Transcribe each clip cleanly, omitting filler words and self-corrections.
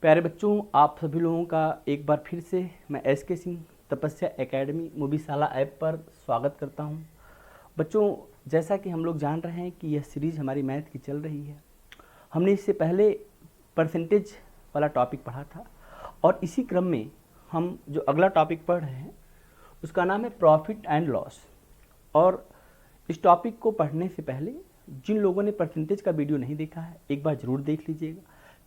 प्यारे बच्चों, आप सभी लोगों का एक बार फिर से मैं एस.के. सिंह तपस्या एकेडमी मूवीशाला ऐप पर स्वागत करता हूं। बच्चों, जैसा कि हम लोग जान रहे हैं कि यह सीरीज़ हमारी मैथ की चल रही है। हमने इससे पहले परसेंटेज वाला टॉपिक पढ़ा था और इसी क्रम में हम जो अगला टॉपिक पढ़ रहे हैं उसका नाम है प्रॉफिट एंड लॉस। और इस टॉपिक को पढ़ने से पहले जिन लोगों ने परसेंटेज का वीडियो नहीं देखा है एक बार ज़रूर देख लीजिएगा,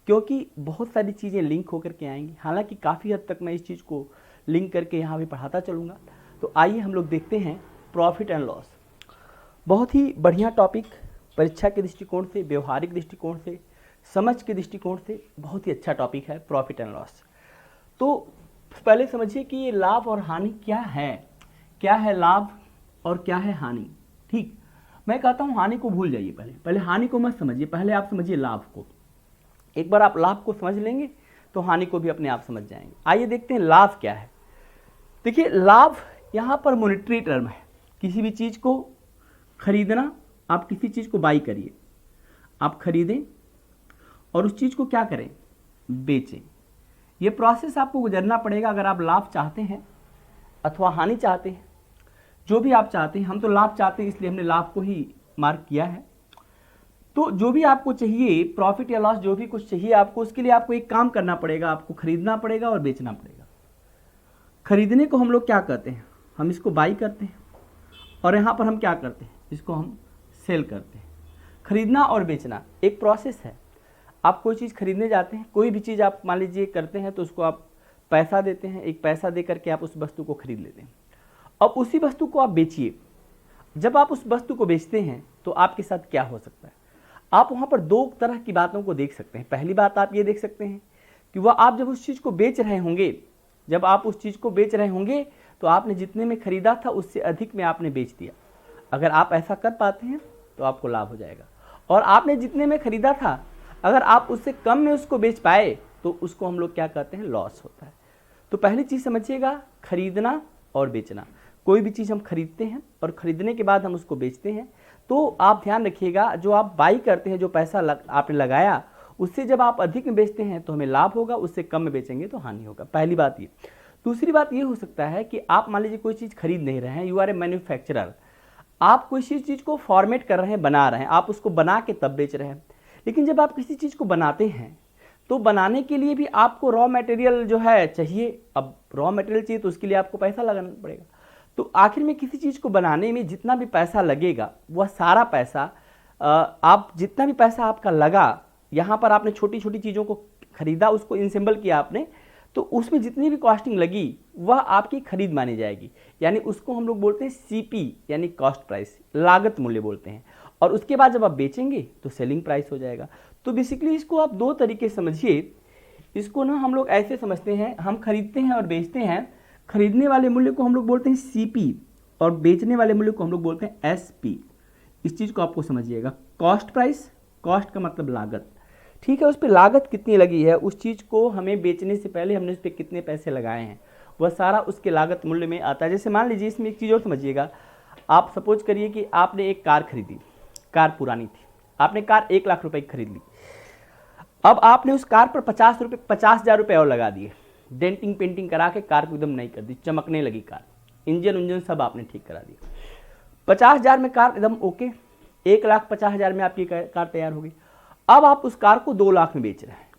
क्योंकि बहुत सारी चीज़ें लिंक होकर के आएंगी। हालांकि काफ़ी हद तक मैं इस चीज़ को लिंक करके यहाँ भी पढ़ाता चलूँगा। तो आइए हम लोग देखते हैं प्रॉफिट एंड लॉस। बहुत ही बढ़िया टॉपिक, परीक्षा के दृष्टिकोण से, व्यवहारिक दृष्टिकोण से, समझ के दृष्टिकोण से बहुत ही अच्छा टॉपिक है प्रॉफिट एंड लॉस। तो पहले समझिए कि ये लाभ और हानि क्या है लाभ और क्या है हानि। ठीक, मैं कहता हूँ हानि को भूल जाइए, पहले हानि को मत समझिए, पहले आप समझिए लाभ को। एक बार आप लाभ को समझ लेंगे तो हानि को भी अपने आप समझ जाएंगे। आइए देखते हैं लाभ क्या है। देखिए, लाभ यहाँ पर मॉनेटरी टर्म है। किसी भी चीज़ को खरीदना, आप किसी चीज़ को बाई करिए, आप खरीदें और उस चीज़ को क्या करें, बेचें। ये प्रोसेस आपको गुजरना पड़ेगा अगर आप लाभ चाहते हैं अथवा हानि चाहते हैं, जो भी आप चाहते हैं। हम तो लाभ चाहते हैं इसलिए हमने लाभ को ही मार्क किया है। तो जो भी आपको चाहिए, प्रॉफिट या लॉस, जो भी कुछ चाहिए आपको, उसके लिए आपको एक काम करना पड़ेगा, आपको खरीदना पड़ेगा और बेचना पड़ेगा। खरीदने को हम लोग क्या कहते हैं, हम इसको बाई करते हैं, और यहाँ पर हम क्या करते हैं, इसको हम सेल करते हैं। खरीदना और बेचना एक प्रोसेस है। आप कोई चीज़ खरीदने जाते हैं, कोई भी चीज़ आप मान लीजिए करते हैं, तो उसको आप पैसा देते हैं, एक पैसा दे करके आप उस वस्तु को खरीद लेते हैं। अब उसी वस्तु को आप बेचिए। जब आप उस वस्तु को बेचते हैं तो आपके साथ क्या हो सकता है, आप वहाँ पर दो तरह की बातों को देख सकते हैं। पहली बात आप ये देख सकते हैं कि वह आप जब उस चीज़ को बेच रहे होंगे, जब आप उस चीज़ को बेच रहे होंगे तो आपने जितने में खरीदा था उससे अधिक में आपने बेच दिया। अगर आप ऐसा कर पाते हैं तो आपको लाभ हो जाएगा। और आपने जितने में खरीदा था अगर आप उससे कम में उसको बेच पाए तो उसको हम लोग क्या कहते हैं, लॉस होता है। तो पहली चीज़ समझिएगा, खरीदना और बेचना। कोई भी चीज़ हम खरीदते हैं और खरीदने के बाद हम उसको बेचते हैं, तो आप ध्यान रखिएगा, जो आप बाई करते हैं, जो पैसा आपने लगाया, उससे जब आप अधिक में बेचते हैं तो हमें लाभ होगा, उससे कम में बेचेंगे तो हानि होगा। पहली बात ये। दूसरी बात ये हो सकता है कि आप मान लीजिए कोई चीज़ खरीद नहीं रहे हैं, यू आर ए मैन्युफैक्चरर। आप कोई चीज़ को फॉर्मेट कर रहे हैं, बना रहे हैं, आप उसको बना के तब बेच रहे हैं। लेकिन जब आप किसी चीज़ को बनाते हैं तो बनाने के लिए भी आपको रॉ मटेरियल जो है चाहिए। अब रॉ मटेरियल चाहिए तो उसके लिए आपको पैसा लगाना पड़ेगा। तो आखिर में किसी चीज़ को बनाने में जितना भी पैसा लगेगा, वह सारा पैसा आप जितना भी पैसा आपका लगा, यहाँ पर आपने छोटी छोटी चीज़ों को खरीदा, उसको इनसेंबल किया आपने, तो उसमें जितनी भी कॉस्टिंग लगी वह आपकी खरीद मानी जाएगी। यानी उसको हम लोग बोलते हैं सीपी, यानी कॉस्ट प्राइस, लागत मूल्य बोलते हैं। और उसके बाद जब आप बेचेंगे तो सेलिंग प्राइस हो जाएगा। तो बेसिकली इसको आप दो तरीके से समझिए। इसको ना हम लोग ऐसे समझते हैं, हम खरीदते हैं और बेचते हैं। खरीदने वाले मूल्य को हम लोग बोलते हैं सीपी और बेचने वाले मूल्य को हम लोग बोलते हैं एसपी। इस चीज़ को आपको समझिएगा। कॉस्ट प्राइस, कॉस्ट का मतलब लागत, ठीक है, उस पर लागत कितनी लगी है, उस चीज़ को हमें बेचने से पहले हमने उस पर कितने पैसे लगाए हैं, वह सारा उसके लागत मूल्य में आता है। जैसे मान लीजिए, इसमें एक चीज़ और समझिएगा। आप सपोज करिए कि आपने एक कार खरीदी, कार पुरानी थी, आपने कार 1,00,000 रुपये की खरीद ली। अब आपने उस कार पर 50,000 रुपये और लगा दिए, डेंटिंग पेंटिंग करा के कार को एकदम नई कर दी, चमकने लगी कार, इंजन उंजन सब आपने ठीक करा दिया। 50,000 में कार एकदम ओके, 1,50,000 में आपकी कार तैयार हो गई। अब आप उस कार को 2,00,000 में बेच रहे हैं,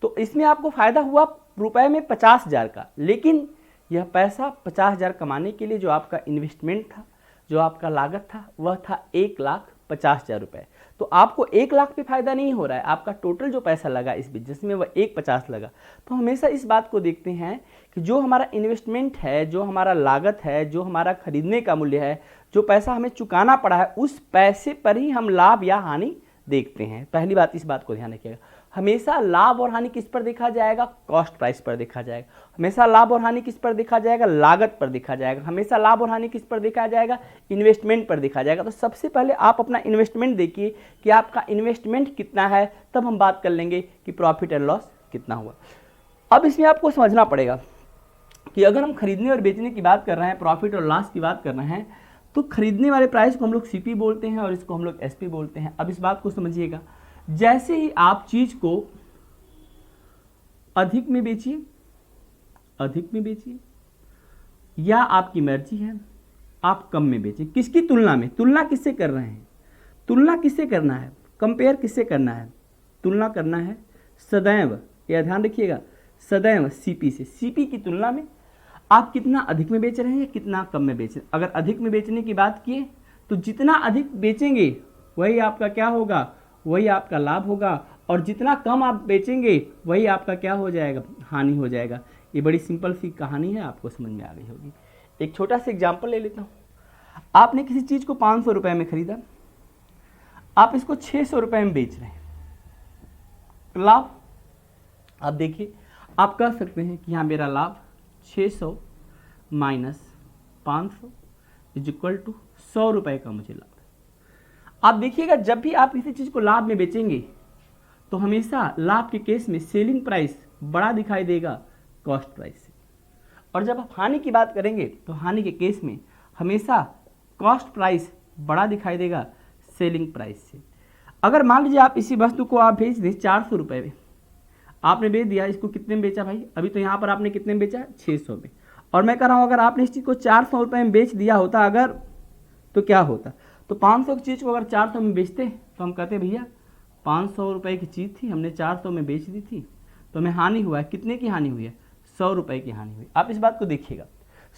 तो इसमें आपको फायदा हुआ रुपए में 50,000 का। लेकिन यह पैसा 50,000 कमाने के लिए जो आपका इन्वेस्टमेंट था, जो आपका लागत था, वह था 1,50,000 रुपये। तो आपको 1,00,000 पे फायदा नहीं हो रहा है, आपका टोटल जो पैसा लगा इस बिजनेस में वह 1,50,000 लगा। तो हमेशा इस बात को देखते हैं कि जो हमारा इन्वेस्टमेंट है, जो हमारा लागत है, जो हमारा खरीदने का मूल्य है, जो पैसा हमें चुकाना पड़ा है, उस पैसे पर ही हम लाभ या हानि देखते हैं। पहली बात, इस बात को ध्यान रखिएगा। हमेशा लाभ और हानि किस पर देखा जाएगा, कॉस्ट प्राइस पर देखा जाएगा। हमेशा लाभ और हानि किस पर देखा जाएगा, लागत पर देखा जाएगा। हमेशा लाभ और हानि किस पर देखा जाएगा, इन्वेस्टमेंट पर देखा जाएगा। तो सबसे पहले आप अपना इन्वेस्टमेंट देखिए कि आपका इन्वेस्टमेंट कितना है, तब हम बात कर लेंगे कि प्रॉफिट एंड लॉस कितना हुआ। अब इसमें आपको समझना पड़ेगा कि अगर हम खरीदने और बेचने की बात कर रहे हैं, प्रॉफिट और लॉस की बात कर रहे हैं, तो खरीदने वाले प्राइस को हम लोग सीपी बोलते हैं और इसको हम लोग एसपी बोलते हैं। अब इस बात को समझिएगा, जैसे ही आप चीज़ को अधिक में बेचिए, अधिक में बेचिए, या आपकी मर्जी है आप कम में बेचें। किसकी तुलना में? तुलना किससे कर रहे हैं? तुलना किससे करना है? कंपेयर किससे करना है? तुलना करना है सदैव, यह ध्यान रखिएगा, सदैव सीपी से। सीपी की तुलना में आप कितना अधिक में बेच रहे हैं या कितना कम में बेच रहे हैं। अगर अधिक में बेचने की बात किए तो जितना अधिक बेचेंगे वही आपका क्या होगा? वही आपका लाभ होगा, और जितना कम आप बेचेंगे वही आपका क्या हो जाएगा? हानि हो जाएगा। ये बड़ी सिंपल सी कहानी है, आपको समझ में आ गई होगी। एक छोटा सा एग्जाम्पल ले लेता हूँ। आपने किसी चीज़ को 500 रुपये में खरीदा, आप इसको 600 रुपये में बेच रहे हैं, लाभ। आप देखिए, आप कह सकते हैं कि यहाँ मेरा लाभ 600 माइनस 500 इज इक्वल टू 100 रुपये का मुझे लाभ। आप देखिएगा, जब भी आप किसी चीज़ को लाभ में बेचेंगे तो हमेशा लाभ के केस में सेलिंग प्राइस बड़ा दिखाई देगा कॉस्ट प्राइस से, और जब आप हानि की बात करेंगे तो हानि के केस में हमेशा कॉस्ट प्राइस बड़ा दिखाई देगा सेलिंग प्राइस से। अगर मान लीजिए आप इसी वस्तु को आप बेच दें 400 रुपये में, आपने बेच दिया, इसको कितने में बेचा भाई? अभी तो यहाँ पर आपने कितने में बेचा? 600 में। और मैं कह रहा हूँ अगर आपने इस चीज़ को 400 रुपये में बेच दिया होता अगर, तो क्या होता? तो 500 की चीज़ को अगर 400 में बेचते तो हम कहते भैया 500 रुपये की चीज़ थी, हमने 400 में बेच दी थी, तो हमें हानि हुआ है। कितने की हानि हुई है? 100 रुपये की हानि हुई। आप इस बात को देखिएगा,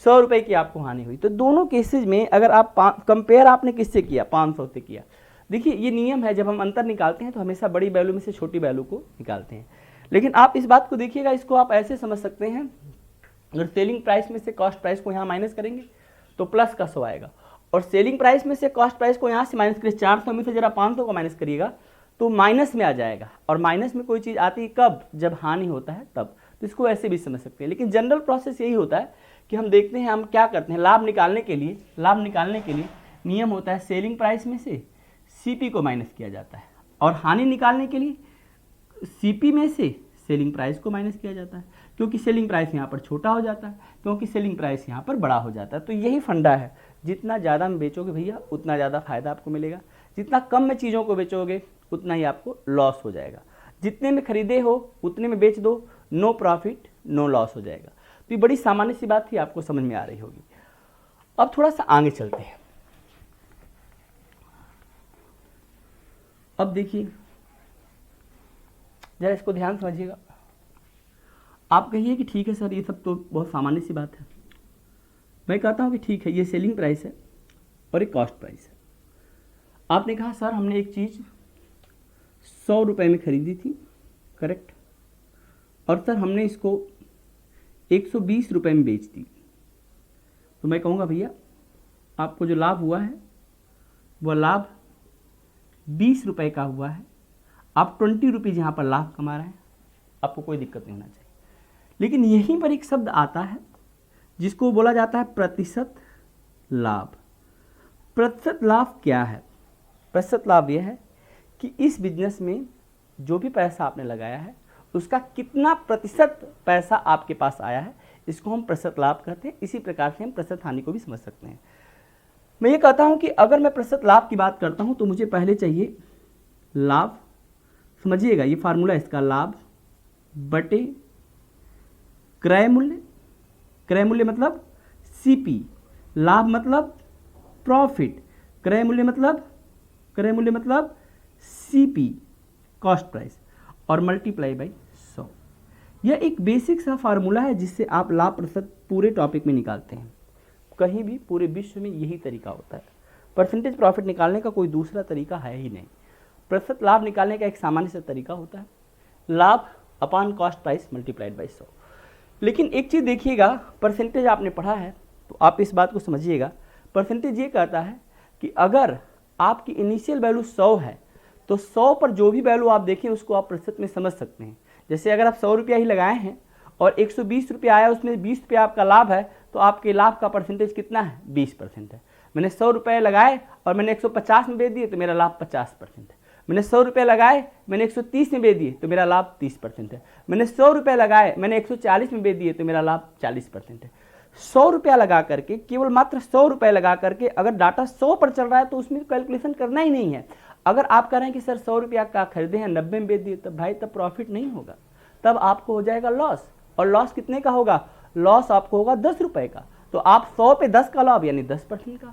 100 रुपये की आपको हानि हुई। तो दोनों केसेज में अगर आप कंपेयर आपने किससे किया? 500 से किया। देखिए, ये नियम है, जब हम अंतर निकालते हैं तो हमेशा बड़ी वैल्यू में से छोटी वैल्यू को निकालते हैं। लेकिन आप इस बात को देखिएगा, इसको आप ऐसे समझ सकते हैं, अगर सेलिंग प्राइस में से कॉस्ट प्राइस को यहाँ माइनस करेंगे तो प्लस का 100 आएगा, और सेलिंग प्राइस में से कॉस्ट प्राइस को यहाँ से माइनस करिए, 400 में से जरा 500 को माइनस करिएगा तो माइनस में आ जाएगा। और माइनस में कोई चीज़ आती है कब? जब हानि होता है तब। तो इसको ऐसे भी समझ सकते हैं। लेकिन जनरल प्रोसेस यही होता है कि हम देखते हैं, हम क्या करते हैं, लाभ निकालने के लिए नियम होता है सेलिंग प्राइस में से सीपी को माइनस किया जाता है, और हानि निकालने के लिए सीपी में से सेलिंग प्राइस को माइनस किया जाता है, क्योंकि सेलिंग प्राइस यहाँ पर छोटा हो जाता है, क्योंकि सेलिंग प्राइस यहाँ पर बड़ा हो जाता है। तो यही फंडा है, जितना ज़्यादा में बेचोगे भैया उतना ज़्यादा फायदा आपको मिलेगा, जितना कम में चीज़ों को बेचोगे उतना ही आपको लॉस हो जाएगा। जितने में खरीदे हो उतने में बेच दो, नो प्रॉफिट नो लॉस हो जाएगा। तो ये बड़ी सामान्य सी बात थी, आपको समझ में आ रही होगी। अब थोड़ा सा आगे चलते हैं। अब देखिए, जरा इसको ध्यान समझिएगा। आप कहिए कि ठीक है सर, ये सब तो बहुत सामान्य सी बात है। मैं कहता हूँ कि ठीक है, ये सेलिंग प्राइस है और एक कॉस्ट प्राइस है। आपने कहा सर हमने एक चीज़ 100 रुपये में खरीदी थी, करेक्ट, और सर हमने इसको 120 रुपये में बेच दी। तो मैं कहूँगा भैया आपको जो लाभ हुआ है वह लाभ 20 रुपये का हुआ है। आप 20 रुपीज़ यहाँ पर लाभ कमा रहे हैं, आपको कोई दिक्कत नहीं होना चाहिए। लेकिन यहीं पर एक शब्द आता है जिसको बोला जाता है प्रतिशत लाभ। प्रतिशत लाभ क्या है? प्रतिशत लाभ यह है कि इस बिजनेस में जो भी पैसा आपने लगाया है उसका कितना प्रतिशत पैसा आपके पास आया है, इसको हम प्रतिशत लाभ कहते हैं। इसी प्रकार से हम प्रतिशत हानि को भी समझ सकते हैं। मैं ये कहता हूँ कि अगर मैं प्रतिशत लाभ की बात करता हूँ तो मुझे पहले चाहिए लाभ, समझिएगा ये फार्मूला इसका, लाभ बटे क्रय मूल्य। क्रय मूल्य मतलब सीपी, लाभ मतलब प्रॉफिट, क्रय मूल्य मतलब सीपी कॉस्ट प्राइस, और मल्टीप्लाई बाई 100। यह एक बेसिक सा फार्मूला है जिससे आप लाभ प्रतिशत पूरे टॉपिक में निकालते हैं। कहीं भी पूरे विश्व में यही तरीका होता है। परसेंटेज प्रॉफिट निकालने का कोई दूसरा तरीका है ही नहीं। प्रतिशत लाभ निकालने का एक सामान्य सा तरीका होता है, लाभ अपान कॉस्ट प्राइस मल्टीप्लाइड बाई 100। लेकिन एक चीज़ देखिएगा, परसेंटेज आपने पढ़ा है तो आप इस बात को समझिएगा। परसेंटेज ये कहता है कि अगर आपकी इनिशियल वैल्यू 100 है तो 100 पर जो भी वैल्यू आप देखें उसको आप प्रतिशत में समझ सकते हैं। जैसे अगर आप 100 रुपया ही लगाए हैं और 120 रुपया आया, उसमें 20 रुपया आपका लाभ है, तो आपके लाभ का परसेंटेज कितना है? 20% है। मैंने 100 रुपये लगाए और मैंने 150 में बेच दिए तो मेरा लाभ 50% है। मैंने 100 रुपये लगाए, मैंने 130 में बेच दिए तो मेरा लाभ 30% है। मैंने 100 रुपये लगाए, मैंने 140 में बेच दिए तो मेरा लाभ 40% है। 100 रुपया लगा करके, केवल मात्र 100 रुपये लगा करके अगर डाटा 100 पर चल रहा है तो उसमें कैलकुलेशन करना ही नहीं है। अगर आप कह रहे हैं कि सर 100 रुपया का खरीदे हैं 90 में बेच दिए, तब भाई तब प्रॉफिट नहीं होगा, तब आपको हो जाएगा लॉस। और लॉस कितने का होगा? लॉस आपको होगा 10 रुपए का। तो आप 100 पे 10 का लाभ यानी 10% का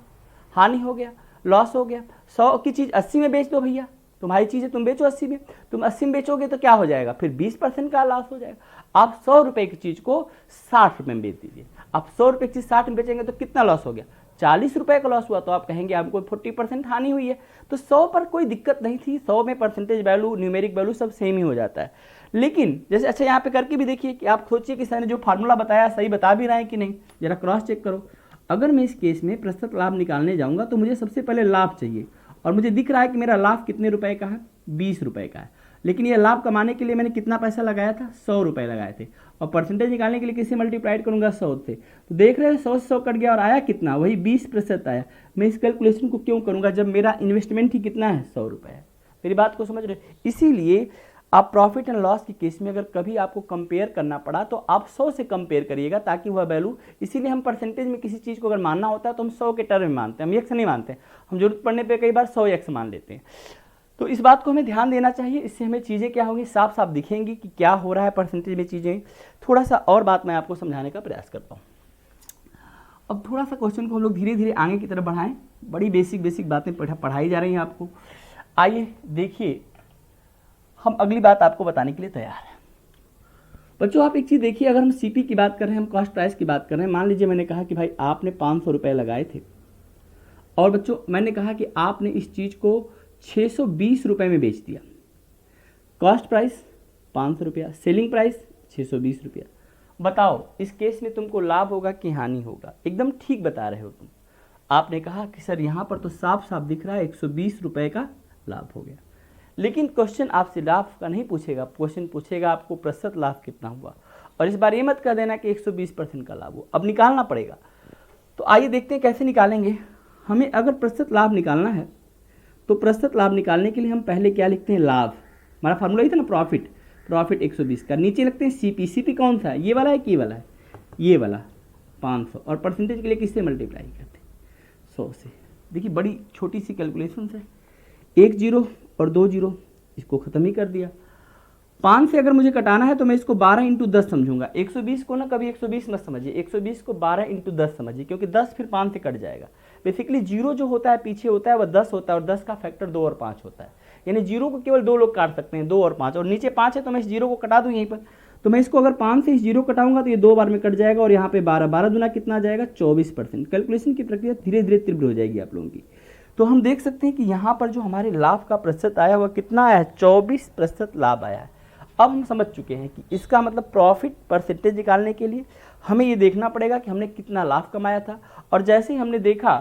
हानि हो गया, लॉस हो गया। 100 की चीज़ 80 में बेच दो भैया, तुम्हारी चीज़ है, तुम बेचो 80 में, तुम 80 में बेचोगे तो क्या हो जाएगा? फिर 20% का लॉस हो जाएगा। आप 100 रुपए की चीज़ को 60 रुपए में बेच दीजिए। आप 100 रुपए की चीज़ 60 में बेचेंगे तो कितना लॉस हो गया? 40 रुपए का लॉस हुआ। तो आप कहेंगे हमको 40% हानि हुई है। तो 100 पर कोई दिक्कत नहीं थी, 100 में परसेंटेज वैल्यू, न्यूमेरिक वैल्यू सब सेम ही हो जाता है। लेकिन जैसे अच्छा यहाँ पे करके भी देखिए कि आप सोचिए कि सर ने जो फार्मूला बताया सही बता भी रहा है कि नहीं, जरा क्रॉस चेक करो। अगर मैं इस केस में प्रतिशत लाभ निकालने जाऊंगा तो मुझे सबसे पहले लाभ चाहिए, और मुझे दिख रहा है कि मेरा लाभ कितने रुपए का है? 20 रुपए का है। लेकिन ये लाभ कमाने के लिए मैंने कितना पैसा लगाया था? 100 रुपए लगाए थे। और परसेंटेज निकालने के लिए किससे मल्टीप्लाइड करूंगा? 100 से। तो देख रहे हैं 100 से 100 कट गया और आया कितना? वही 20% आया। मैं इस कैलकुलेशन को क्यों करूंगा जब मेरा इन्वेस्टमेंट ही कितना है? 100 रुपए है। मेरी बात को समझ रहे? इसीलिए आप प्रॉफिट एंड लॉस के केस में अगर कभी आपको कंपेयर करना पड़ा तो आप 100 से कंपेयर करिएगा ताकि वह वैल्यू, इसीलिए हम परसेंटेज में किसी चीज़ को अगर मानना होता है तो हम 100 के टर्म में मानते हैं, हम एक्स नहीं मानते। हम जरूरत पड़ने पे कई बार 100 एक्स मान लेते हैं। तो इस बात को हमें ध्यान देना चाहिए, इससे हमें चीज़ें क्या होंगी? साफ साफ दिखेंगी कि क्या हो रहा है परसेंटेज में चीज़ें। थोड़ा सा और बात मैं आपको समझाने का प्रयास करता हूँ। अब थोड़ा सा क्वेश्चन को हम लोग धीरे धीरे आगे की तरफ बढ़ाएं। बड़ी बेसिक बातें पढ़ाई जा रही हैं आपको। आइए देखिए, हम अगली बात आपको बताने के लिए तैयार हैं। बच्चों आप एक चीज़ देखिए, अगर हम सीपी की बात कर रहे हैं, हम कॉस्ट प्राइस की बात कर रहे हैं। मान लीजिए मैंने कहा कि भाई आपने 500 रुपये लगाए थे, और बच्चों मैंने कहा कि आपने इस चीज़ को 620 रुपये में बेच दिया। कॉस्ट प्राइस 500 रुपया, सेलिंग प्राइस 620 रुपया। बताओ इस केस में तुमको लाभ होगा कि हानि होगा? एकदम ठीक बता रहे हो तुम। आपने कहा कि सर यहाँ पर तो साफ साफ दिख रहा है 120 रुपये का लाभ हो गया। लेकिन क्वेश्चन आपसे लाभ का नहीं पूछेगा, क्वेश्चन पूछेगा आपको प्रतिशत लाभ कितना हुआ। और इस बार ये मत कर देना कि 120% का लाभ हो, अब निकालना पड़ेगा। तो आइए देखते हैं कैसे निकालेंगे। हमें अगर प्रतिशत लाभ निकालना है तो प्रतिशत लाभ निकालने के लिए हम पहले क्या लिखते हैं? लाभ। हमारा फार्मूला ही था ना, प्रॉफिट 120 का। नीचे लिखते हैं सीपी। सीपी कौन सा है? ये वाला है कि ये वाला है? ये वाला 500। और परसेंटेज के लिए किससे मल्टीप्लाई करते हैं? 100 से। देखिए बड़ी छोटी सी कैलकुलेशन है, 1 जीरो और 2 जीरो, इसको ख़त्म ही कर दिया। 5 से अगर मुझे कटाना है तो मैं इसको 12 × 10 समझूंगा। 120 को ना कभी 120 मत समझिए, 120 को 12 × 10 समझिए, क्योंकि 10 फिर 5 से कट जाएगा। बेसिकली जीरो जो होता है पीछे होता है वह 10 होता है, और 10 का फैक्टर 2 और 5 होता है। यानी जीरो को केवल 2 लोग काट सकते हैं, 2 और 5, और नीचे 5 है तो मैं इस जीरो को कटा दूँ यहीं पर। तो मैं इसको अगर 5 से इस जीरो कटाऊंगा तो ये 2 बार में कट जाएगा, और यहाँ पे 12 दुना कितना आ जाएगा? 24%। कैलकुलेशन की प्रक्रिया धीरे धीरे तीव्र हो जाएगी आप लोगों की। तो हम देख सकते हैं कि यहाँ पर जो हमारे लाभ का प्रतिशत आया वह कितना आया है? 24% लाभ आया है। अब हम समझ चुके हैं कि इसका मतलब प्रॉफिट परसेंटेज निकालने के लिए हमें ये देखना पड़ेगा कि हमने कितना लाभ कमाया था। और जैसे ही हमने देखा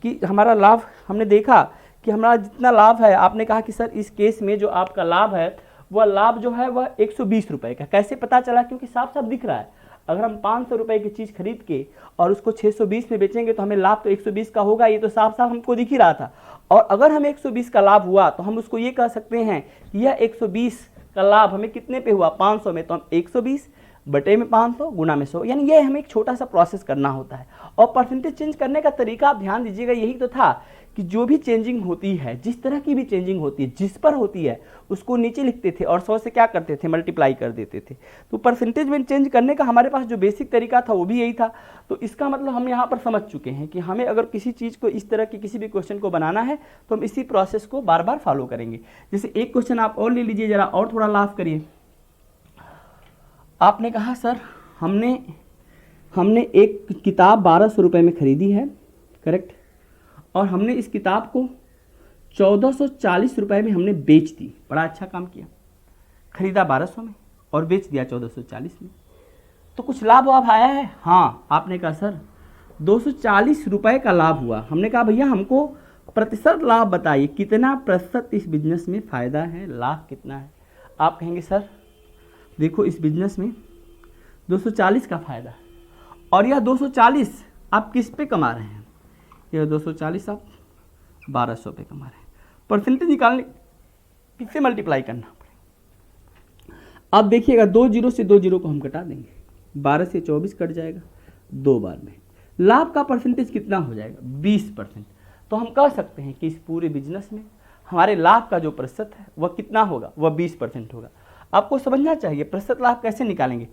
कि हमारा लाभ, हमने देखा कि हमारा जितना लाभ है, आपने कहा कि सर इस केस में जो आपका लाभ है वह लाभ जो है वह 120 रुपये का। कैसे पता चला? क्योंकि साफ साफ दिख रहा है। अगर हम 500 रुपये की चीज़ खरीद के और उसको 620 में बेचेंगे तो हमें लाभ तो 120 का होगा, ये तो साफ साफ हमको दिख ही रहा था। और अगर हमें 120 का लाभ हुआ तो हम उसको ये कह सकते हैं कि यह 120 का लाभ हमें कितने पे हुआ? 500 में। तो हम 120 बटे में 500 गुना में 100, यानी ये हमें एक छोटा सा प्रोसेस करना होता है। और परसेंटेज चेंज करने का तरीका आप ध्यान दीजिएगा, यही तो था कि जो भी चेंजिंग होती है, जिस तरह की भी चेंजिंग होती है, जिस पर होती है उसको नीचे लिखते थे और 100 से क्या करते थे? मल्टीप्लाई कर देते थे। तो परसेंटेज में चेंज करने का हमारे पास जो बेसिक तरीका था वो भी यही था। तो इसका मतलब हम यहाँ पर समझ चुके हैं कि हमें अगर किसी चीज़ को, इस तरह की किसी भी क्वेश्चन को बनाना है तो हम इसी प्रोसेस को बार बार फॉलो करेंगे। जैसे एक क्वेश्चन आप और ले लीजिए, जरा और थोड़ा लाभ करिए। आपने कहा सर हमने एक किताब 1200 रुपये में खरीदी है, करेक्ट, और हमने इस किताब को 1440 रुपये में हमने बेच दी। बड़ा अच्छा काम किया, खरीदा 1200 में और बेच दिया 1440 में। तो कुछ लाभ वाभ आया है? हाँ। आपने कहा सर 240 रुपये का लाभ हुआ। हमने कहा भैया हमको प्रतिशत लाभ बताइए, कितना प्रतिशत इस बिजनेस में फ़ायदा है, लाभ कितना है? आप कहेंगे सर देखो इस बिजनेस में 240 का फ़ायदा है, और यह 240 आप किस पे कमा रहे हैं? यह 240 आप 1200 पे कमा रहे हैं। परसेंटेज निकालने किससे मल्टीप्लाई करना पड़ेगा? अब देखिएगा 2 जीरो से 2 जीरो को हम कटा देंगे, 12 से 24 कट जाएगा 2 बार में। लाभ का परसेंटेज कितना हो जाएगा? 20%। तो हम कह सकते हैं कि इस पूरे बिजनेस में हमारे लाभ का जो प्रतिशत है वह कितना होगा? वह 20% होगा। आपको समझना चाहिए प्रतिशत लाभ कैसे निकालेंगे।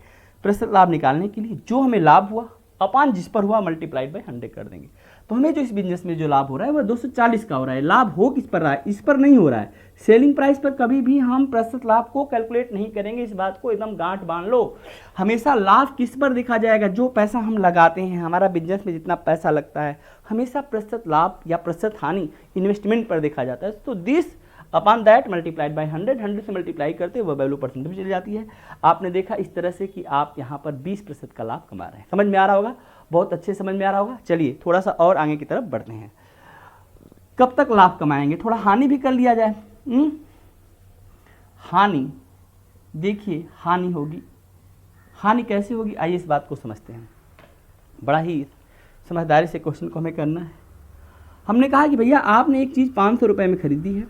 प्रतिशत लाभ निकालने के लिए जो हमें लाभ हुआ अपान जिस पर हुआ मल्टीप्लाइड बाय 100 कर देंगे। तो हमें जो इस बिजनेस में जो लाभ हो रहा है वह 240 का हो रहा है। लाभ हो किस पर रहा है, इस पर नहीं हो रहा है। सेलिंग प्राइस पर कभी भी हम प्रतिशत लाभ को कैलकुलेट नहीं करेंगे, इस बात को एकदम गांठ बांध लो। हमेशा लाभ किस पर देखा जाएगा, जो पैसा हम लगाते हैं, हमारा बिजनेस में जितना पैसा लगता है हमेशा प्रतिशत लाभ या प्रतिशत हानि इन्वेस्टमेंट पर देखा जाता है। तो this upon that multiplied by 100 से मल्टीप्लाई करते हुए वैल्यू परसेंटेज में चली जाती है। आपने देखा इस तरह से कि आप यहाँ पर 20% का लाभ कमा रहे हैं। समझ में आ रहा होगा, बहुत अच्छे समझ में आ रहा होगा। चलिए थोड़ा सा और आगे की तरफ बढ़ते हैं। कब तक लाभ कमाएंगे, थोड़ा हानि भी कर लिया जाए। हानि, देखिए हानि होगी। हानि कैसे होगी, आइए इस बात को समझते हैं। बड़ा ही समझदारी से क्वेश्चन को हमें करना है। हमने कहा कि भैया आपने एक चीज़ 500 रुपये में खरीदी है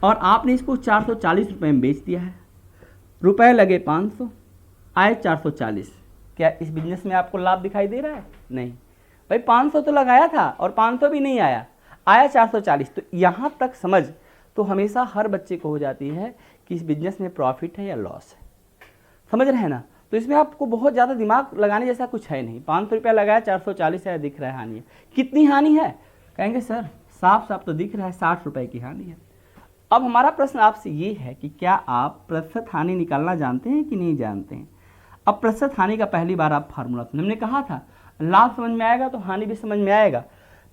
और आपने इसको 440 रुपये में बेच दिया है। रुपए लगे 500, आए 440। क्या इस बिजनेस में आपको लाभ दिखाई दे रहा है? नहीं भाई, 500 तो लगाया था और 500 भी नहीं आया, आया 440। तो यहाँ तक समझ तो हमेशा हर बच्चे को हो जाती है कि इस बिजनेस में प्रॉफिट है या लॉस है। समझ रहे हैं ना। तो इसमें आपको बहुत ज़्यादा दिमाग लगाने जैसा कुछ है नहीं। 500 रुपया लगाया, 440 है, दिख रहा है हानि है। कितनी हानि है, कहेंगे सर साफ साफ तो दिख रहा है 60 रुपये की हानि है। अब हमारा प्रश्न आपसे ये है कि क्या आप प्रतिशत हानि निकालना जानते हैं कि नहीं जानते हैं। अब प्रतिशत हानि का पहली बार आप फार्मूला सुन, हमने कहा था लाभ समझ में आएगा तो हानि भी समझ में आएगा।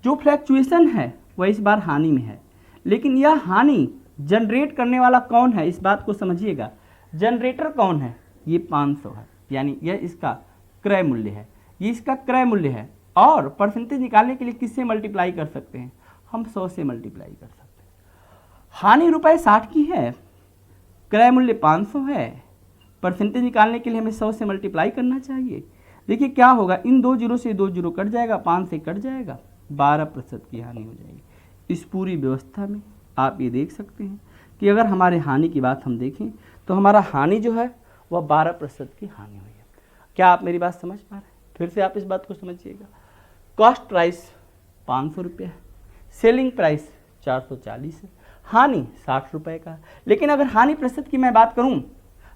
जो फ्लैक्चुएशन है वह इस बार हानि में है, लेकिन यह हानि जनरेट करने वाला कौन है, इस बात को समझिएगा। जनरेटर कौन है, ये 500 है, यानी यह इसका क्रय मूल्य है, ये इसका क्रय मूल्य है। और परसेंटेज निकालने के लिए किससे मल्टीप्लाई कर सकते हैं, हम 100 से मल्टीप्लाई कर सकते हैं। हानि रुपए 60 की है, क्रय मूल्य 500 है, परसेंटेज निकालने के लिए हमें 100 से मल्टीप्लाई करना चाहिए। देखिए क्या होगा, इन 2 जीरो से 2 जीरो कट जाएगा, 5 से कट जाएगा, 12% की हानि हो जाएगी। इस पूरी व्यवस्था में आप ये देख सकते हैं कि अगर हमारे हानि की बात हम देखें तो हमारा हानि जो है वह 12% की हानि हुई है। क्या आप मेरी बात समझ पा रहे हैं? फिर से आप इस बात को समझिएगा। कॉस्ट प्राइस 500 रुपये है, सेलिंग प्राइस 440 है, हानि 60 रुपये का। लेकिन अगर हानि प्रतिशत की मैं बात करूं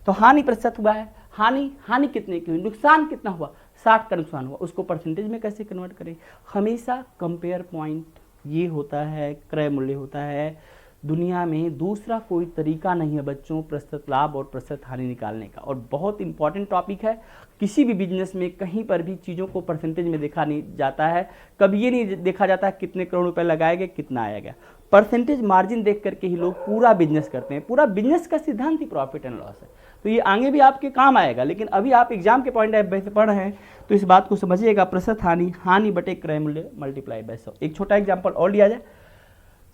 तो हानि प्रतिशत हुआ है, हानि कितने की हुई, नुकसान कितना हुआ, 60 का नुकसान हुआ। उसको परसेंटेज में कैसे कन्वर्ट करें, हमेशा कंपेयर पॉइंट ये होता है, क्रय मूल्य होता है। दुनिया में दूसरा कोई तरीका नहीं है बच्चों प्रतिशत लाभ और प्रतिशत हानि निकालने का। और बहुत इंपॉर्टेंट टॉपिक है, किसी भी बिजनेस में कहीं पर भी चीज़ों को परसेंटेज में देखा नहीं जाता है। कभी ये नहीं देखा जाता कितने करोड़ रुपए लगाए गए, कितना आया गया। परसेंटेज मार्जिन देख करके ही लोग पूरा बिजनेस करते हैं। पूरा बिजनेस का सिद्धांत ही प्रॉफिट एंड लॉस है। तो ये आगे भी आपके काम आएगा, लेकिन अभी आप एग्जाम के पॉइंट ऑफ व्यू से पढ़ रहे हैं तो इस बात को समझिएगा। प्रतिशत हानि बटे क्रय मूल्य मल्टीप्लाई बाय 100। एक छोटा एग्जाम्पल और लिया जाए।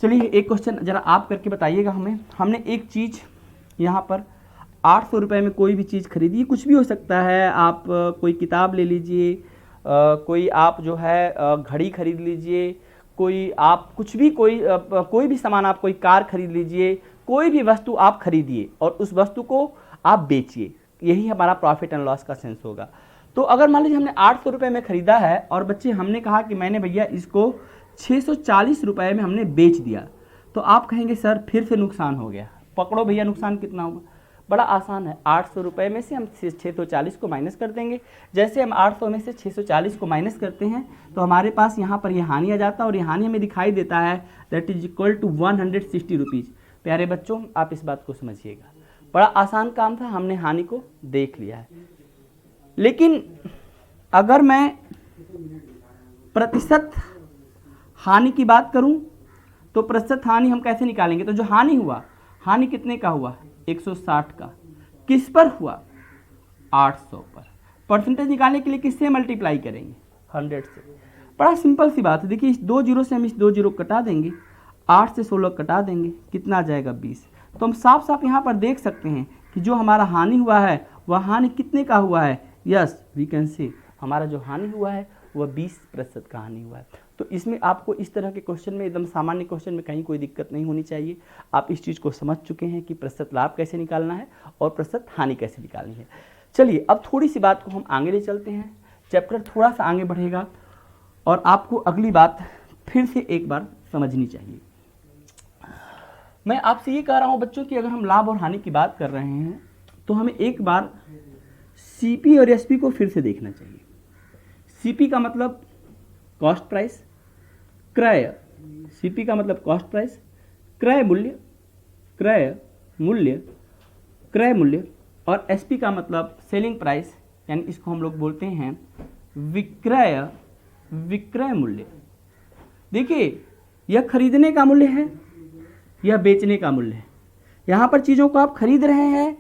चलिए एक क्वेश्चन जरा आप करके बताइएगा हमें। हमने एक चीज़ यहाँ पर 800 रुपये में कोई भी चीज़ खरीदी, कुछ भी हो सकता है। आप कोई किताब ले लीजिए, कोई आप जो है घड़ी खरीद लीजिए, कोई आप कुछ भी कोई भी सामान, आप कोई कार खरीद लीजिए, कोई भी वस्तु आप खरीदिए और उस वस्तु को आप बेचिए। यही हमारा प्रॉफिट एंड लॉस का सेंस होगा। तो अगर मान लीजिए हमने 800 रुपये में खरीदा है और बच्चे हमने कहा कि मैंने भैया इसको 640 रुपये में हमने बेच दिया, तो आप कहेंगे सर फिर से नुकसान हो गया। पकड़ो भैया नुकसान कितना होगा, बड़ा आसान है। 800 रुपये में से हम 640 को माइनस कर देंगे। जैसे हम 800 में से 640 को माइनस करते हैं तो हमारे पास यहाँ पर ये हानि आ जाता है और ये हानि हमें दिखाई देता है that is equal to 160 rupees. प्यारे बच्चों आप इस बात को समझिएगा, बड़ा आसान काम था, हमने हानि को देख लिया है। लेकिन अगर मैं प्रतिशत हानि की बात करूं तो प्रतिशत हानि हम कैसे निकालेंगे। तो जो हानि हुआ, हानि कितने का हुआ, 160 का। किस पर हुआ, 800 पर। परसेंटेज निकालने के लिए किससे मल्टीप्लाई करेंगे, 100 से। बड़ा सिंपल सी बात है। देखिए इस 2 जीरो से हम इस 2 जीरो कटा देंगे, 8 से 16 कटा देंगे, कितना आ जाएगा 20। तो हम साफ साफ यहाँ पर देख सकते हैं कि जो हमारा हानि हुआ है वह हानि कितने का हुआ है, यस वी कैन से हमारा जो हानि हुआ है वह 20% का हानि हुआ है। तो इसमें आपको इस तरह के क्वेश्चन में, एकदम सामान्य क्वेश्चन में कहीं कोई दिक्कत नहीं होनी चाहिए। आप इस चीज़ को समझ चुके हैं कि प्रतिशत लाभ कैसे निकालना है और प्रतिशत हानि कैसे निकालनी है। चलिए अब थोड़ी सी बात को हम आगे ले चलते हैं। चैप्टर थोड़ा सा आगे बढ़ेगा और आपको अगली बात फिर से एक बार समझनी चाहिए। मैं आपसे ये कह रहा हूँ बच्चों कि अगर हम लाभ और हानि की बात कर रहे हैं तो हमें एक बार सीपी और एसपी को फिर से देखना चाहिए। सीपी का मतलब कॉस्ट प्राइस, क्रय, सीपी का मतलब कॉस्ट प्राइस, क्रय मूल्य, क्रय मूल्य, क्रय मूल्य, और एसपी का मतलब सेलिंग प्राइस, यानी इसको हम लोग बोलते हैं विक्रय, विक्रय मूल्य। देखिए, यह खरीदने का मूल्य है, यह बेचने का मूल्य है। यहाँ पर चीज़ों को आप खरीद रहे हैं,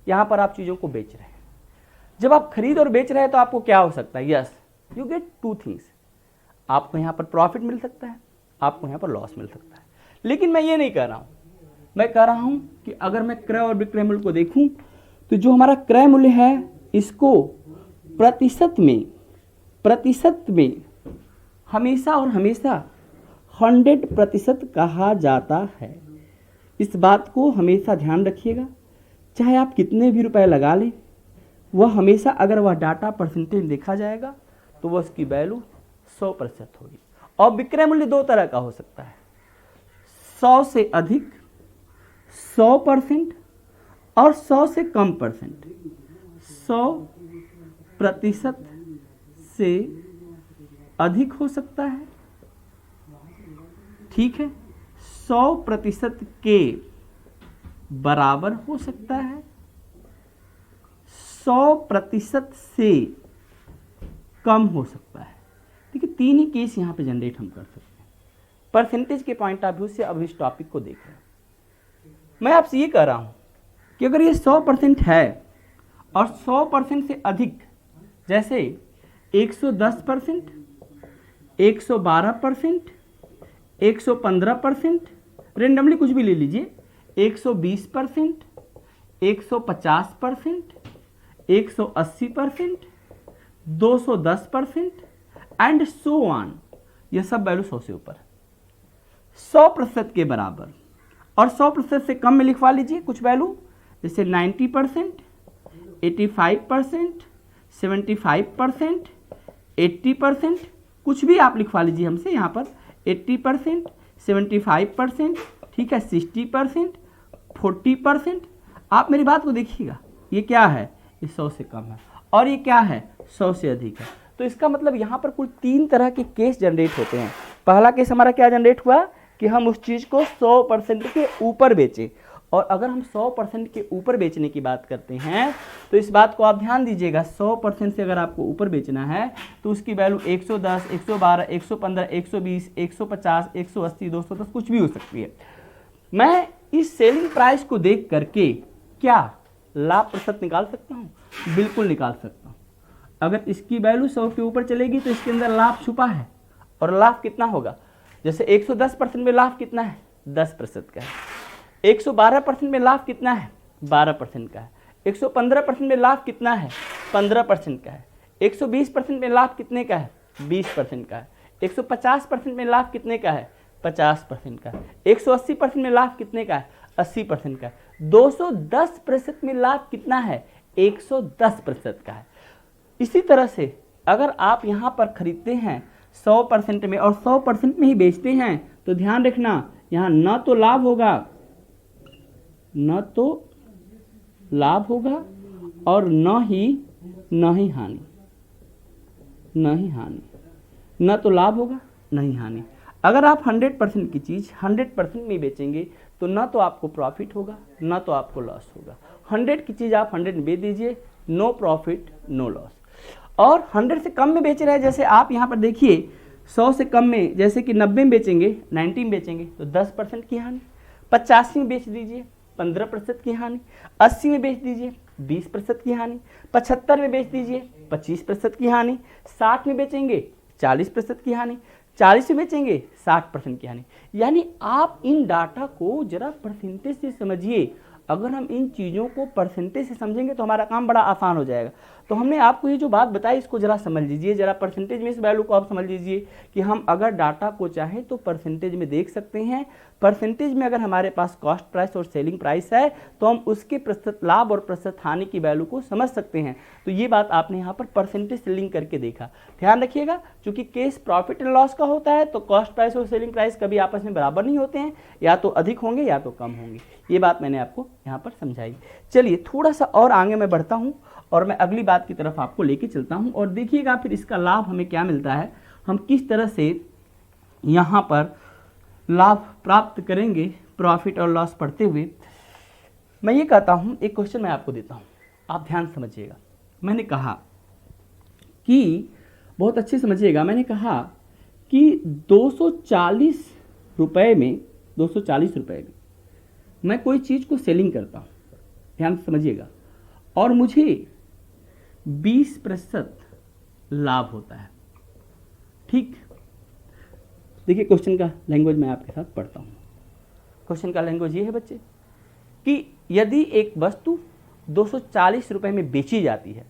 यहाँ पर आप चीज़ों को बेच रहे हैं। जब आप खरीद और बेच रहे हैं तो आपको क्या हो सकता है? Yes, you get two things. आपको यहाँ पर प्रॉफिट मिल सकता है, आपको यहाँ पर लॉस मिल सकता है। लेकिन मैं ये नहीं कह रहा हूँ, मैं कह रहा हूँ कि अगर मैं क्रय और विक्रय मूल्य को देखूँ तो जो हमारा क्रय मूल्य है इसको प्रतिशत में हमेशा और हमेशा 100% कहा जाता है। इस बात को हमेशा ध्यान रखिएगा, चाहे आप कितने भी रुपए लगा लें, वह हमेशा अगर वह डाटा परसेंटेज देखा जाएगा तो वह उसकी वैल्यू 100% होगी। और विक्रय मूल्य दो तरह का हो सकता है, 100 से अधिक 100% और 100 से कम परसेंट। 100% से अधिक हो सकता है, ठीक है, 100% के बराबर हो सकता है, 100% से कम हो सकता है। देखिए, तीन ही केस यहाँ पे जनरेट हम कर सकते हैं परसेंटेज के पॉइंट ऑफ व्यू से। अब इस टॉपिक को देख रहे हैं, मैं आपसे ये कह रहा हूँ कि अगर ये 100% है और 100% से अधिक, जैसे 110%, 112%, 115%, रेंडमली कुछ भी ले लीजिए, 120%, 150%, 180%, 210% एंड सो ऑन, यह सब वैल्यू 100 से ऊपर, 100% के बराबर। और 100% से कम में लिखवा लीजिए कुछ वैल्यू, जैसे 90%, 85%, 75%, 80%, कुछ भी आप लिखवा लीजिए हमसे यहाँ पर, 80%, 75%, ठीक है, 60%, 40%। आप मेरी बात को देखिएगा, ये क्या है? ये 100 से कम है, और ये क्या है? 100 से अधिक है। तो इसका मतलब यहाँ पर कुल 3 तरह के केस जनरेट होते हैं। पहला केस हमारा क्या जनरेट हुआ कि हम उस चीज़ को 100% के ऊपर बेचें, और अगर हम 100% के ऊपर बेचने की बात करते हैं तो इस बात को आप ध्यान दीजिएगा, 100% से अगर आपको ऊपर बेचना है तो उसकी वैल्यू 110, 112, 115, 120, 150, 180, 210 कुछ भी हो सकती है। मैं इस सेलिंग प्राइस को देख करके क्या लाभ प्रतिशत निकाल सकता हूँ? बिल्कुल निकाल सकता हूँ। अगर इसकी वैल्यू 100 के ऊपर चलेगी तो इसके अंदर लाभ छुपा है, और लाभ कितना होगा? जैसे 110% में लाभ कितना है? 10% का है। 112% में लाभ कितना है? 12% का है। 115% में लाभ कितना है? 15% का है। 120% में लाभ कितने का है? 20% का है। 150% में लाभ कितने का है? 50% का है। 180% में लाभ कितने का है? 80% का है। 210% में लाभ कितना है? 110% का है। इसी तरह से अगर आप यहाँ पर खरीदते हैं 100% में और 100% में ही बेचते हैं तो ध्यान रखना, यहाँ न तो लाभ होगा और न ही हानि, न तो लाभ होगा न ही हानि। अगर आप 100% की चीज़ 100% में बेचेंगे तो न तो आपको प्रॉफिट होगा न तो आपको लॉस होगा। 100 की चीज़ आप 100 में बेच दीजिए, नो प्रॉफिट नो लॉस। और 100 से कम में बेच रहे हैं, जैसे आप यहाँ पर देखिए 100 से कम में, जैसे कि 90 में बेचेंगे, 90 में बेचेंगे तो 10% की हानि। 85 में बेच दीजिए 15% की हानि। 80 में बेच दीजिए 20% की हानि। 75 में बेच दीजिए 25% की हानि। 60 में बेचेंगे 40% की हानि। 40 में बेचेंगे 60% की हानि। यानी आप इन डाटा को जरा परसेंटेज से समझिए। अगर हम इन चीज़ों को परसेंटेज से समझेंगे तो हमारा काम बड़ा आसान हो जाएगा। तो हमने आपको ये जो बात बताई इसको जरा समझ लीजिए, जरा परसेंटेज में इस वैल्यू को आप समझ लीजिए कि हम अगर डाटा को चाहें तो परसेंटेज में देख सकते हैं। परसेंटेज में अगर हमारे पास कॉस्ट प्राइस और सेलिंग प्राइस है तो हम उसके प्रतिशत लाभ और प्रतिशत हानि की वैल्यू को समझ सकते हैं। तो ये बात आपने यहाँ पर परसेंटेज से लिंक करके देखा। ध्यान रखिएगा, चूंकि केस प्रॉफिट एंड लॉस का होता है तो कॉस्ट प्राइस और सेलिंग प्राइस कभी आपस में बराबर नहीं होते हैं, या तो अधिक होंगे या तो कम होंगे। ये बात मैंने आपको यहाँ पर समझाई। चलिए थोड़ा सा और आगे मैं बढ़ता हूँ और मैं अगली बात की तरफ आपको लेके चलता हूँ, और देखिएगा फिर इसका लाभ हमें क्या मिलता है, हम किस तरह से यहाँ पर लाभ प्राप्त करेंगे प्रॉफिट और लॉस पढ़ते हुए। मैं ये कहता हूँ, एक क्वेश्चन मैं आपको देता हूँ, आप ध्यान समझिएगा। मैंने कहा कि, बहुत अच्छे समझिएगा, मैंने कहा कि 240 रुपये में मैं कोई चीज़ को सेलिंग करता हूँ, ध्यान से समझिएगा, और मुझे 20% लाभ होता है। ठीक, देखिए क्वेश्चन का लैंग्वेज मैं आपके साथ पढ़ता हूँ। क्वेश्चन का लैंग्वेज ये है बच्चे कि यदि एक वस्तु 240 रुपये में बेची जाती है,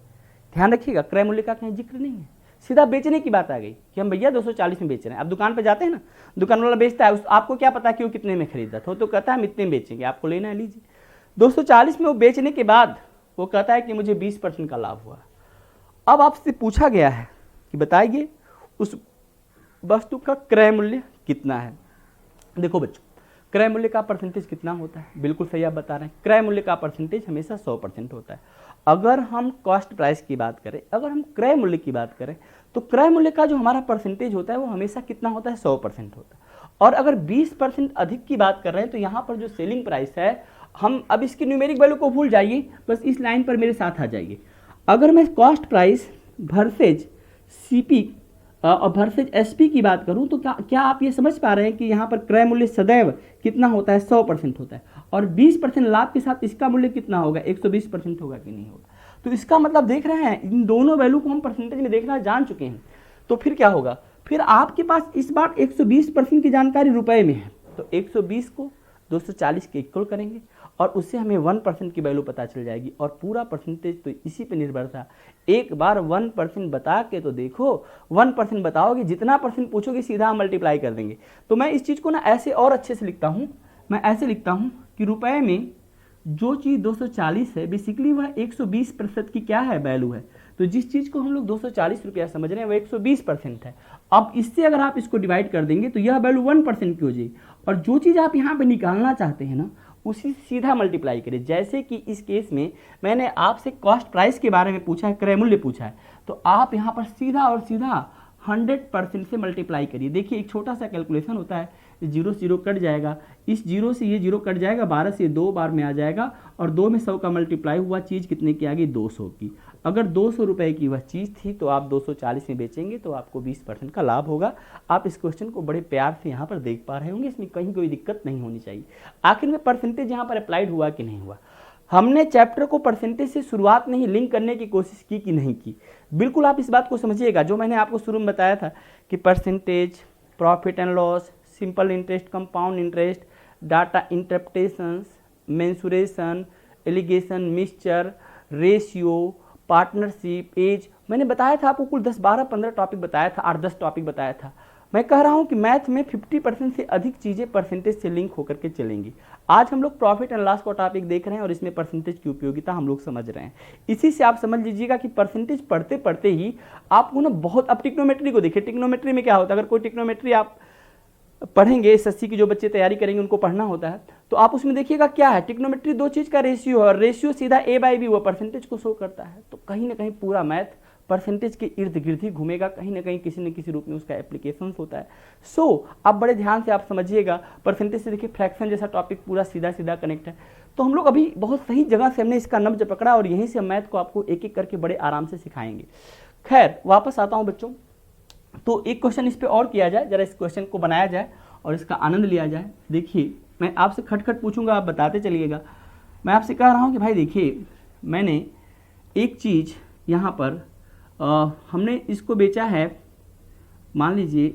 ध्यान रखिएगा क्रय मूल्य का कहीं जिक्र नहीं है, सीधा बेचने की बात आ गई कि हम भैया 240 में बेच रहे हैं। अब दुकान पे जाते हैं ना, दुकान वाला बेचता है, आपको क्या पता कि वो कितने में खरीदा था, तो कहता है हम इतने में बेचेंगे, आपको लेना है लीजिए। 240 में वो बेचने के बाद वो कहता है कि मुझे 20% का लाभ हुआ। अब आपसे पूछा गया है कि बताइए उस वस्तु का क्रय मूल्य कितना है। देखो बच्चों, क्रय मूल्य का परसेंटेज कितना होता है, बिल्कुल सही आप बता रहे हैं, क्रय मूल्य का परसेंटेज हमेशा 100% होता है। अगर हम कॉस्ट प्राइस की बात करें, अगर हम क्रय मूल्य की बात करें, तो क्रय मूल्य का जो हमारा परसेंटेज होता है वो हमेशा कितना होता है, 100% होता है। और अगर 20% अधिक की बात कर रहे हैं तो यहाँ पर जो सेलिंग प्राइस है, हम अब इसकी न्यूमेरिक वैल्यू को भूल जाइए, बस इस लाइन पर मेरे साथ आ जाइए। अगर मैं कॉस्ट प्राइस वर्सेज सीपी और वर्सेज एसपी की बात करूं तो क्या आप ये समझ पा रहे हैं कि यहाँ पर क्रय मूल्य सदैव कितना होता है, 100% होता है, और 20% लाभ के साथ इसका मूल्य कितना होगा, 120% होगा कि नहीं होगा। तो इसका मतलब देख रहे हैं, इन दोनों वैल्यू को हम परसेंटेज में देखना जान चुके हैं। तो फिर क्या होगा, फिर आपके पास इस बार 120% की जानकारी रुपए में है, तो 120 को 240 के इक्वल करेंगे और उससे हमें 1% की वैल्यू पता चल जाएगी। और पूरा परसेंटेज तो इसी पे निर्भर था। एक बार 1% बता के तो देखो, 1% बताओगे, जितना परसेंट पूछोगे सीधा हम मल्टीप्लाई कर देंगे। तो मैं इस चीज़ को ना ऐसे और अच्छे से लिखता हूँ, मैं ऐसे लिखता हूँ कि रुपए में जो चीज़ 240 है, बेसिकली वह 120% की क्या है, वैल्यू है। तो जिस चीज़ को हम लोग 240 रुपया समझ रहे हैं वह 120% है। अब इससे अगर आप इसको डिवाइड कर देंगे तो यह वैल्यू 1% की हो जाएगी, और जो चीज़ आप यहाँ पे निकालना चाहते हैं ना उसी से सीधा मल्टीप्लाई करिए। जैसे कि इस केस में मैंने आपसे कॉस्ट प्राइस के बारे में पूछा है, क्रय मूल्य पूछा है, तो आप यहाँ पर सीधा और सीधा 100% से मल्टीप्लाई करिए। देखिए एक छोटा सा कैलकुलेशन होता है, 0 से 0 कट जाएगा, इस 0 से ये 0 कट जाएगा, 12 से 2 बार में आ जाएगा, और 2 में 100 का मल्टीप्लाई हुआ, चीज़ कितने की आ गई, 200 की। अगर 200 रुपये की वह चीज़ थी तो आप 240 में बेचेंगे तो आपको 20% का लाभ होगा। आप इस क्वेश्चन को बड़े प्यार से यहाँ पर देख पा रहे होंगे, इसमें कहीं कोई दिक्कत नहीं होनी चाहिए। आखिर में परसेंटेज यहाँ पर अप्लाइड हुआ कि नहीं हुआ, हमने चैप्टर को परसेंटेज से शुरुआत में ही लिंक करने की कोशिश की कि नहीं की। बिल्कुल आप इस बात को समझिएगा, जो मैंने आपको शुरू में बताया था कि percentage, profit and loss, simple interest, compound interest, data interpretations, mensuration, alligation, mixture, ratio, partnership, age, मैंने बताया था आपको, कुल 10, 12, 15 टॉपिक बताया था, 8-10 टॉपिक बताया था। मैं कह रहा हूं कि मैथ में 50% से अधिक चीज़ें परसेंटेज से लिंक होकर के चलेंगी। आज हम लोग प्रॉफिट एंड लॉस का टॉपिक देख रहे हैं और इसमें परसेंटेज की उपयोगिता हम लोग समझ रहे हैं। इसी से आप समझ लीजिएगा कि परसेंटेज पढ़ते पढ़ते ही आपको ना बहुत, अब टिक्नोमेट्री को देखिए, टिक्नोमेट्री में क्या होता है, अगर कोई टिक्नोमेट्री आप पढ़ेंगे, एसएससी की जो बच्चे तैयारी करेंगे उनको पढ़ना होता है, तो आप उसमें देखिएगा क्या है, टिक्नोमेट्री दो चीज़ का रेशियो है, और रेशियो सीधा A/B वो परसेंटेज को शो करता है। तो कहीं ना कहीं पूरा मैथ परसेंटेज के इर्द गिर्द ही घूमेगा, कहीं ना कहीं किसी न किसी रूप में उसका एप्लीकेशन होता है। सो आप बड़े ध्यान से आप समझिएगा, परसेंटेज से देखिए फ्रैक्शन जैसा टॉपिक पूरा सीधा सीधा कनेक्ट है। तो हम लोग अभी बहुत सही जगह से हमने इसका नब्ज पकड़ा और यहीं से हम मैथ को आपको एक एक करके बड़े आराम से सिखाएंगे। खैर वापस आता हूँ बच्चों, तो एक क्वेश्चन इस पर और किया जाए, जरा इस क्वेश्चन को बनाया जाए और इसका आनंद लिया जाए। देखिए मैं आपसे खटखट पूछूंगा, आप बताते चलिएगा। मैं आपसे कह रहा हूँ कि भाई देखिए, मैंने एक चीज़ यहाँ पर हमने इसको बेचा है, मान लीजिए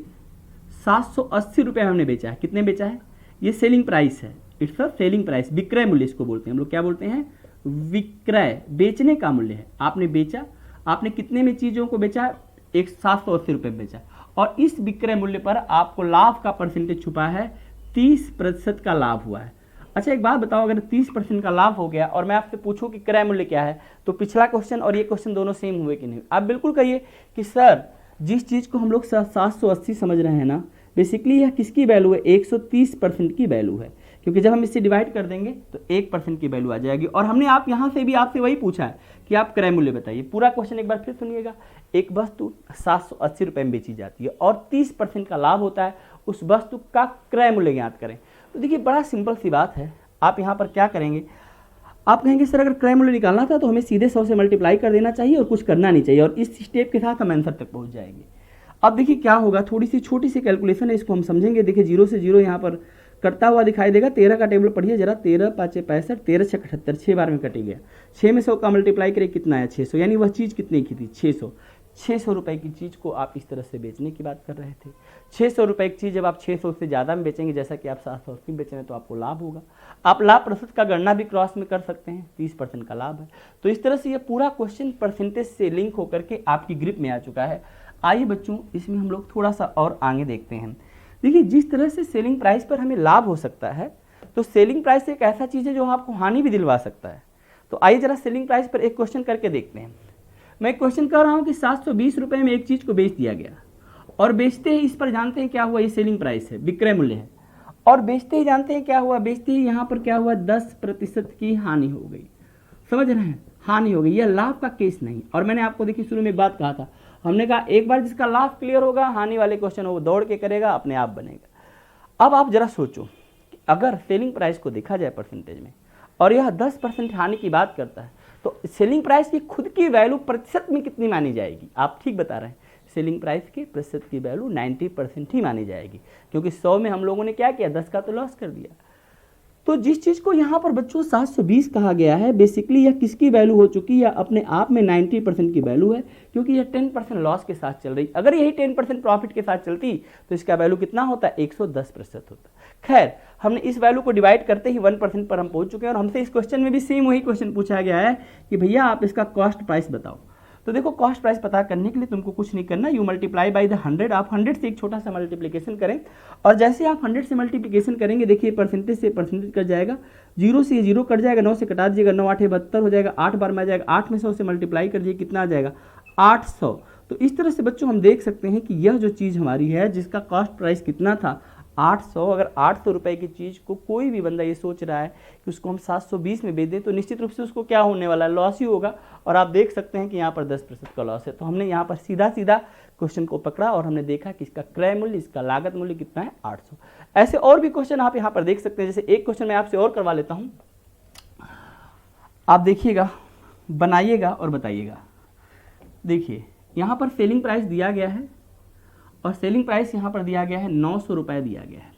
780 रुपये हमने बेचा है। कितने बेचा है, ये सेलिंग प्राइस है, इट्स अ सेलिंग प्राइस, विक्रय मूल्य इसको बोलते हैं हम लोग, क्या बोलते हैं, विक्रय, बेचने का मूल्य है। आपने बेचा, आपने कितने में चीज़ों को बेचा, 780 रुपये में बेचा, और इस विक्रय मूल्य पर आपको लाभ का परसेंटेज छुपा है, 30% का लाभ हुआ है। अच्छा एक बात बताओ, अगर 30% का लाभ हो गया और मैं आपसे पूछूं कि क्रय मूल्य क्या है, तो पिछला क्वेश्चन और ये क्वेश्चन दोनों सेम हुए कि नहीं? आप बिल्कुल कहिए कि सर जिस चीज़ को हम लोग 780 समझ रहे हैं ना, बेसिकली यह किसकी वैल्यू है, 130% की वैल्यू है, क्योंकि जब हम इससे डिवाइड कर देंगे तो 1% की वैल्यू आ जाएगी। और हमने आप यहाँ से भी आपसे वही पूछा है कि आप क्रय मूल्य बताइए। पूरा क्वेश्चन एक बार फिर सुनिएगा। एक वस्तु 780 रुपये में बेची जाती है और 30% का लाभ होता है, उस वस्तु का क्रय मूल्य ज्ञात करें। तो देखिए बड़ा सिंपल सी बात है, आप यहाँ पर क्या करेंगे, आप कहेंगे सर अगर क्रय मूल्य निकालना था तो हमें सीधे 100 से मल्टीप्लाई कर देना चाहिए और कुछ करना नहीं चाहिए, और इस स्टेप के साथ हम आंसर तक पहुँच जाएंगे। अब देखिए क्या होगा, थोड़ी सी छोटी सी कैलकुलेशन है, इसको हम समझेंगे। देखिए 0 से 0 यहाँ पर कटता हुआ दिखाई देगा। 13 का टेबल पढ़िए जरा, 13 × 5 = 65, 13 × 6 = 78, 6 बार में कट गया। 6 में 100 का मल्टीप्लाई करें कितना है, 600, यानी वह चीज़ कितने की थी, 600। 600 रुपये की चीज़ को आप इस तरह से बेचने की बात कर रहे थे। 600 रुपये की चीज़ जब आप 600 से ज़्यादा में बेचेंगे, जैसा कि आप 780 में बेच रहे हैं, तो आपको लाभ होगा। आप लाभ प्रतिशत का गणना भी क्रॉस में कर सकते हैं, 30% का लाभ है। तो इस तरह से ये पूरा क्वेश्चन परसेंटेज से लिंक होकर के आपकी ग्रिप में आ चुका है। आइए बच्चों इसमें हम लोग थोड़ा सा और आगे देखते हैं। देखिए जिस तरह से सेलिंग प्राइस पर हमें लाभ हो सकता है, तो सेलिंग प्राइस एक ऐसा चीज़ है जो आपको हानि भी दिलवा सकता है। तो आइए जरा सेलिंग प्राइस पर एक क्वेश्चन करके देखते हैं। मैं एक क्वेश्चन कर रहा हूँ कि 720 रुपये में एक चीज़ को बेच दिया गया, और बेचते ही इस पर जानते हैं क्या हुआ, ये सेलिंग प्राइस है, विक्रय मूल्य है, और बेचते ही जानते हैं क्या हुआ, बेचते ही यहाँ पर क्या हुआ, 10% की हानि हो गई। समझ रहे हैं, हानि हो गई, यह लाभ का केस नहीं। और मैंने आपको देखिए शुरू में एक बात कहा था, हमने कहा एक बार जिसका लाभ क्लियर होगा, हानि वाले क्वेश्चन वो दौड़ के करेगा, अपने आप बनेगा। अब आप जरा सोचो कि अगर सेलिंग प्राइस को देखा जाए परसेंटेज में, और यह 10% हानि की बात करता है, तो सेलिंग प्राइस की खुद की वैल्यू प्रतिशत में कितनी मानी जाएगी? आप ठीक बता रहे हैं, सेलिंग प्राइस की प्रतिशत की वैल्यू 90% ही मानी जाएगी, क्योंकि 100 में हम लोगों ने क्या किया, 10 का तो लॉस कर दिया। तो जिस चीज़ को यहाँ पर बच्चों 720 कहा गया है, बेसिकली यह किसकी वैल्यू हो चुकी है, अपने आप में 90% की वैल्यू है, क्योंकि यह 10% लॉस के साथ चल रही। अगर यही 10% प्रॉफिट के साथ चलती तो इसका वैल्यू कितना होता, 110% होता। खैर हमने इस वैल्यू को डिवाइड करते ही 1% पर हम पहुंच चुके हैं, और हमसे इस क्वेश्चन में भी सेम वही क्वेश्चन पूछा गया है कि भैया आप इसका कॉस्ट प्राइस बताओ। तो देखो कॉस्ट प्राइस पता करने के लिए तुमको कुछ नहीं करना, यू मल्टीप्लाई बाय द 100। आप 100 से एक छोटा सा मल्टीप्लिकेशन करें, और जैसे आप 100 से मल्टीप्लिकेशन करेंगे, देखिए परसेंटेज से परसेंटेज कट जाएगा, 0 से 0 कट जाएगा, 9 से कटा दीजिएगा, 9 8 72 हो जाएगा, 8 बार में आ जाएगा, 8 में 100 से मल्टीप्लाई कर दीजिए, कितना आ जाएगा, 800। तो इस तरह से बच्चों हम देख सकते हैं कि यह जो चीज़ हमारी है जिसका कॉस्ट प्राइस कितना था, 800। अगर 800 रुपये की चीज़ को कोई भी बंदा ये सोच रहा है कि उसको हम 720 में बेच दें, तो निश्चित रूप से उसको क्या होने वाला है, लॉस ही होगा। और आप देख सकते हैं कि यहाँ पर 10% का लॉस है। तो हमने यहाँ पर सीधा सीधा क्वेश्चन को पकड़ा और हमने देखा कि इसका क्रय मूल्य, इसका लागत मूल्य कितना है, 800। ऐसे और भी क्वेश्चन आप यहाँ पर देख सकते हैं। जैसे एक क्वेश्चन मैं आपसे और करवा लेता हूँ, आप देखिएगा, बनाइएगा और बताइएगा। देखिए यहाँ पर सेलिंग प्राइस दिया गया है, और सेलिंग प्राइस यहाँ पर दिया गया है 900 रुपये दिया गया है।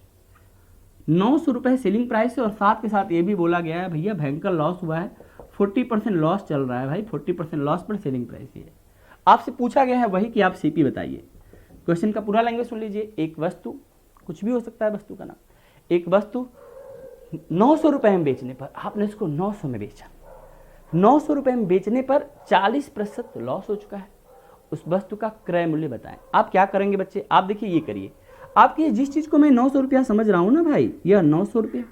900 रुपये सेलिंग प्राइस है, और साथ के साथ ये भी बोला गया है भैया भयंकर लॉस हुआ है, 40% लॉस चल रहा है भाई, 40% लॉस पर सेलिंग प्राइस ही है। आपसे पूछा गया है वही कि आप सीपी बताइए। क्वेश्चन का पूरा लैंग्वेज सुन लीजिए। एक वस्तु, कुछ भी हो सकता है वस्तु का नाम, एक वस्तु 900 रुपये में बेचने पर आपने इसको 900 में बेचा, 900 रुपये में बेचने पर 40% लॉस हो चुका है, उस वस्तु का क्रय मूल्य बताएं। आप क्या करेंगे बच्चे, आप देखिए ये करिए, आपकी जिस चीज़ को मैं 900 रुपया समझ रहा हूँ ना भाई, यह 900 रुपया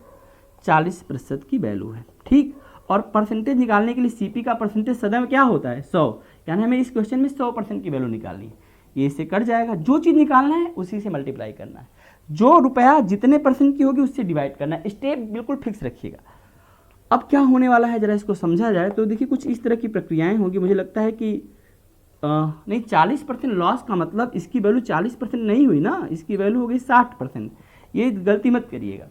40% की वैल्यू है, ठीक। और परसेंटेज निकालने के लिए सीपी का परसेंटेज सदैव क्या होता है, 100, यानी हमें इस क्वेश्चन में 100% की वैल्यू निकालनी है। ये इससे कट जाएगा, जो चीज़ निकालना है उसी से मल्टीप्लाई करना है, जो रुपया जितने परसेंट की होगी उससे डिवाइड करना है। स्टेप बिल्कुल फिक्स रखिएगा। अब क्या होने वाला है जरा इसको समझा जाए तो देखिए कुछ इस तरह की प्रक्रियाएँ होंगी। मुझे लगता है कि नहीं, 40% लॉस का मतलब इसकी वैल्यू 40% नहीं हुई ना, इसकी वैल्यू हो गई 60%। ये गलती मत करिएगा।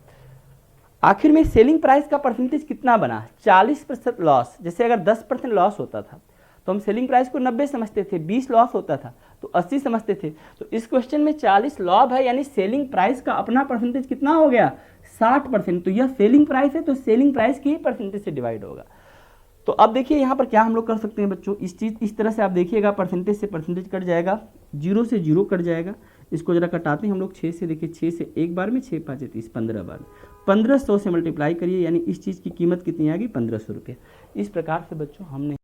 आखिर में सेलिंग प्राइस का परसेंटेज कितना बना, 40% लॉस। जैसे अगर 10% लॉस होता था तो हम सेलिंग प्राइस को 90 समझते थे, 20 लॉस होता था तो 80 समझते थे। तो इस क्वेश्चन में 40 लाभ है, यानी सेलिंग प्राइस का अपना परसेंटेज कितना हो गया, 60%। तो यह सेलिंग प्राइस है, तो सेलिंग प्राइस की ही परसेंटेज से डिवाइड होगा। तो अब देखिए यहाँ पर क्या हम लोग कर सकते हैं बच्चों, इस तरह से आप देखिएगा, परसेंटेज से परसेंटेज कट जाएगा, 0 से 0 कट जाएगा। इसको जरा कटाते हैं हम लोग 6 से, देखिए 6 से एक बार में, 6 5 30, 15 बार, 1500 से मल्टीप्लाई करिए, यानी इस चीज़ की कीमत कितनी आ गई, 1500 रुपये। इस प्रकार से बच्चों हमने